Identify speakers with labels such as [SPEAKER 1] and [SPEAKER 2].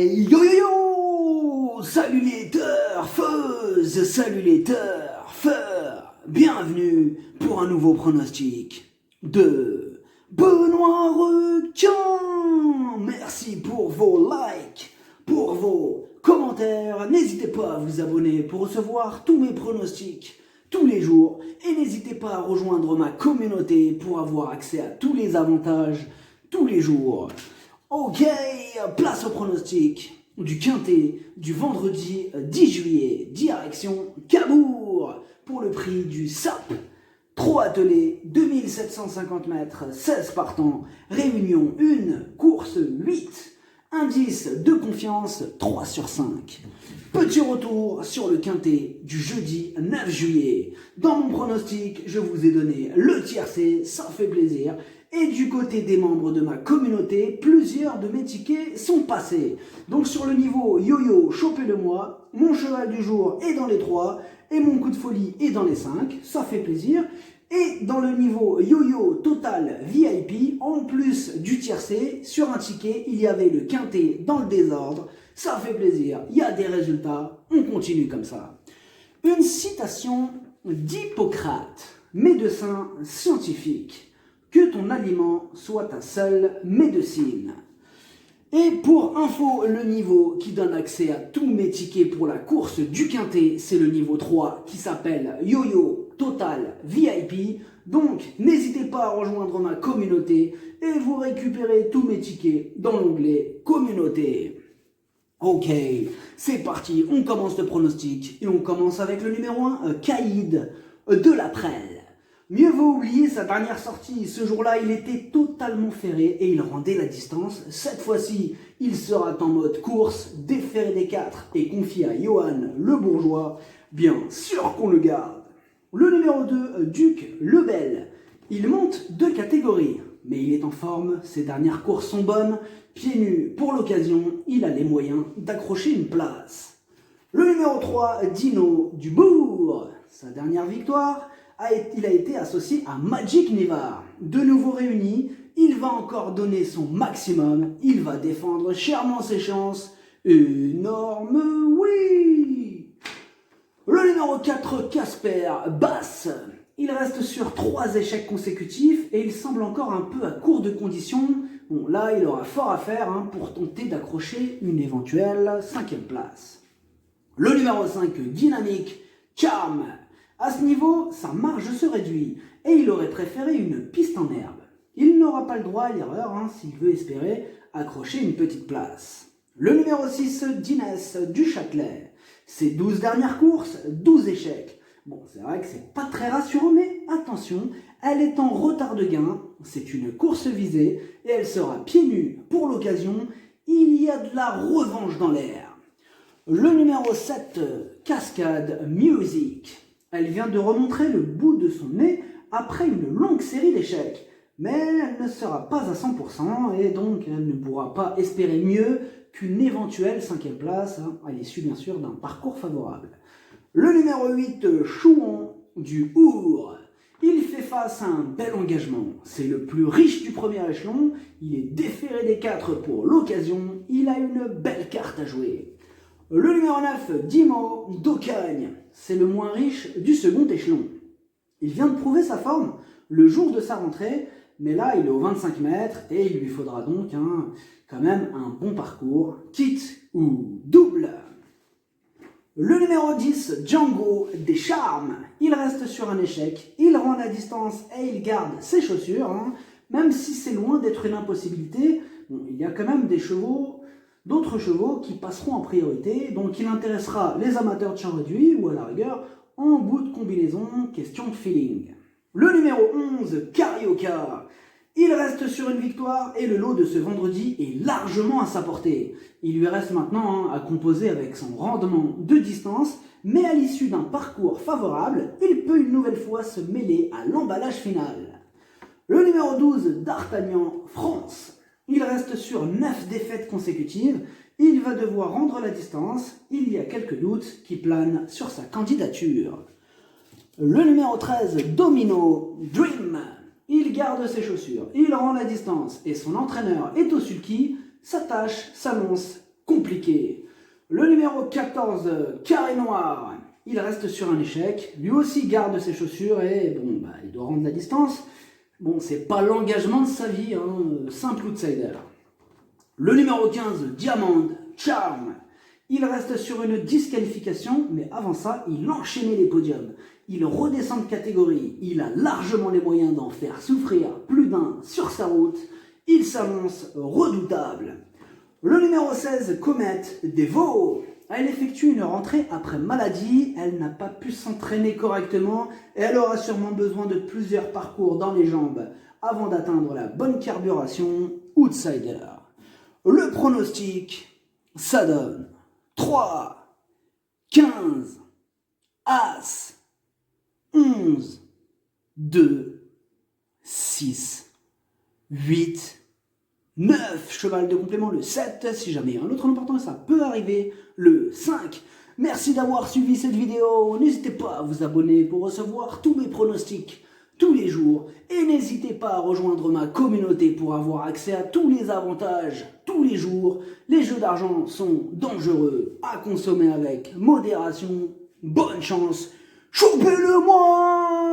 [SPEAKER 1] Hey, yo yo yo! Salut les turfeuses, salut les turfeurs! Bienvenue pour un nouveau pronostic de Benoît Requin! Merci pour vos likes, pour vos commentaires. N'hésitez pas à vous abonner pour recevoir tous mes pronostics tous les jours. Et n'hésitez pas à rejoindre ma communauté pour avoir accès à tous les avantages tous les jours. Ok, place au pronostic du quintet du vendredi 10 juillet, direction Cabourg, pour le prix du SAP. 3 attelés, 2750 mètres, 16 partants, réunion 1, course 8, indice de confiance 3 sur 5. Petit retour sur le quintet du jeudi 9 juillet. Dans mon pronostic, je vous ai donné le tiercé, ça fait plaisir. Et du côté des membres de ma communauté, plusieurs de mes tickets sont passés. Donc sur le niveau yo-yo, chopez-le-moi, mon cheval du jour est dans les 3 et mon coup de folie est dans les 5, ça fait plaisir. Et dans le niveau yo-yo total VIP, en plus du tiercé, sur un ticket, il y avait le quintet dans le désordre, ça fait plaisir, il y a des résultats, on continue comme ça. Une citation d'Hippocrate, médecin scientifique. Que ton aliment soit ta seule médecine. Et pour info, le niveau qui donne accès à tous mes tickets pour la course du quintet, c'est le niveau 3 qui s'appelle Yo-Yo Total VIP. Donc, n'hésitez pas à rejoindre ma communauté et vous récupérez tous mes tickets dans l'onglet Communauté. Ok, c'est parti, on commence le pronostic et on commence avec le numéro 1, Caïd de la Prelle. Mieux vaut oublier sa dernière sortie. Ce jour-là, il était totalement ferré et il rendait la distance. Cette fois-ci, il sera en mode course, déféré des 4 et confié à Johan le Bourgeois. Bien sûr qu'on le garde. Le numéro 2, Duc Lebel. Il monte de catégorie, mais il est en forme. Ses dernières courses sont bonnes. Pieds nus pour l'occasion, il a les moyens d'accrocher une place. Le numéro 3, Dino Dubourg. Sa dernière victoire, il a été associé à Magic Nevar. De nouveau réuni, il va encore donner son maximum. Il va défendre chèrement ses chances. Énorme oui! Le numéro 4, Casper Bass. Il reste sur 3 échecs consécutifs et il semble encore un peu à court de conditions. Bon, là, il aura fort à faire pour tenter d'accrocher une éventuelle 5e place. Le numéro 5, Dynamique Charm. À ce niveau, sa marge se réduit et il aurait préféré une piste en herbe. Il n'aura pas le droit à l'erreur s'il veut espérer accrocher une petite place. Le numéro 6, Dinès du Châtelet. Ses 12 dernières courses, 12 échecs. Bon, c'est vrai que c'est pas très rassurant, mais attention, elle est en retard de gain. C'est une course visée et elle sera pieds nus pour l'occasion. Il y a de la revanche dans l'air. Le numéro 7, Cascade Music. Elle vient de remontrer le bout de son nez après une longue série d'échecs. Mais elle ne sera pas à 100% et donc elle ne pourra pas espérer mieux qu'une éventuelle 5e place, à l'issue bien sûr d'un parcours favorable. Le numéro 8, Chouan du Our. Il fait face à un bel engagement. C'est le plus riche du premier échelon. Il est déféré des 4 pour l'occasion. Il a une belle carte à jouer. Le numéro 9, Dimo d'Ocagne. C'est le moins riche du second échelon. Il vient de prouver sa forme le jour de sa rentrée, mais là il est aux 25 mètres et il lui faudra donc quand même un bon parcours, quitte ou double. Le numéro 10, Django des Charmes. Il reste sur un échec, il rend la distance et il garde ses chaussures, même si c'est loin d'être une impossibilité. Bon, il y a quand même d'autres chevaux qui passeront en priorité, donc il intéressera les amateurs de champ réduit ou à la rigueur en bout de combinaison, question de feeling. Le numéro 11, Carioca. Il reste sur une victoire et le lot de ce vendredi est largement à sa portée. Il lui reste maintenant à composer avec son rendement de distance, mais à l'issue d'un parcours favorable, il peut une nouvelle fois se mêler à l'emballage final. Le numéro 12, D'Artagnan France. Il reste sur 9 défaites consécutives. Il va devoir rendre la distance. Il y a quelques doutes qui planent sur sa candidature. Le numéro 13, Domino Dream. Il garde ses chaussures, il rend la distance et son entraîneur est au sulky. Sa tâche s'annonce compliqué. Le numéro 14, Carré Noir, il reste sur un échec. Lui aussi garde ses chaussures et bon, il doit rendre la distance. Bon, c'est pas l'engagement de sa vie, hein, simple outsider. Le numéro 15, Diamond, Charm, il reste sur une disqualification, mais avant ça, il enchaînait les podiums. Il redescend de catégorie, il a largement les moyens d'en faire souffrir plus d'un sur sa route. Il s'annonce redoutable. Le numéro 16, Comet, Devo, elle effectue une rentrée après maladie, elle n'a pas pu s'entraîner correctement et elle aura sûrement besoin de plusieurs parcours dans les jambes avant d'atteindre la bonne carburation outsider. Le pronostic, ça donne 3, 15, As, 11, 2, 6, 8, 9, cheval de complément, le 7, si jamais un autre important, ça peut arriver, le 5. Merci d'avoir suivi cette vidéo, n'hésitez pas à vous abonner pour recevoir tous mes pronostics tous les jours et n'hésitez pas à rejoindre ma communauté pour avoir accès à tous les avantages tous les jours. Les jeux d'argent sont dangereux, à consommer avec modération. Bonne chance, chopez-le moi!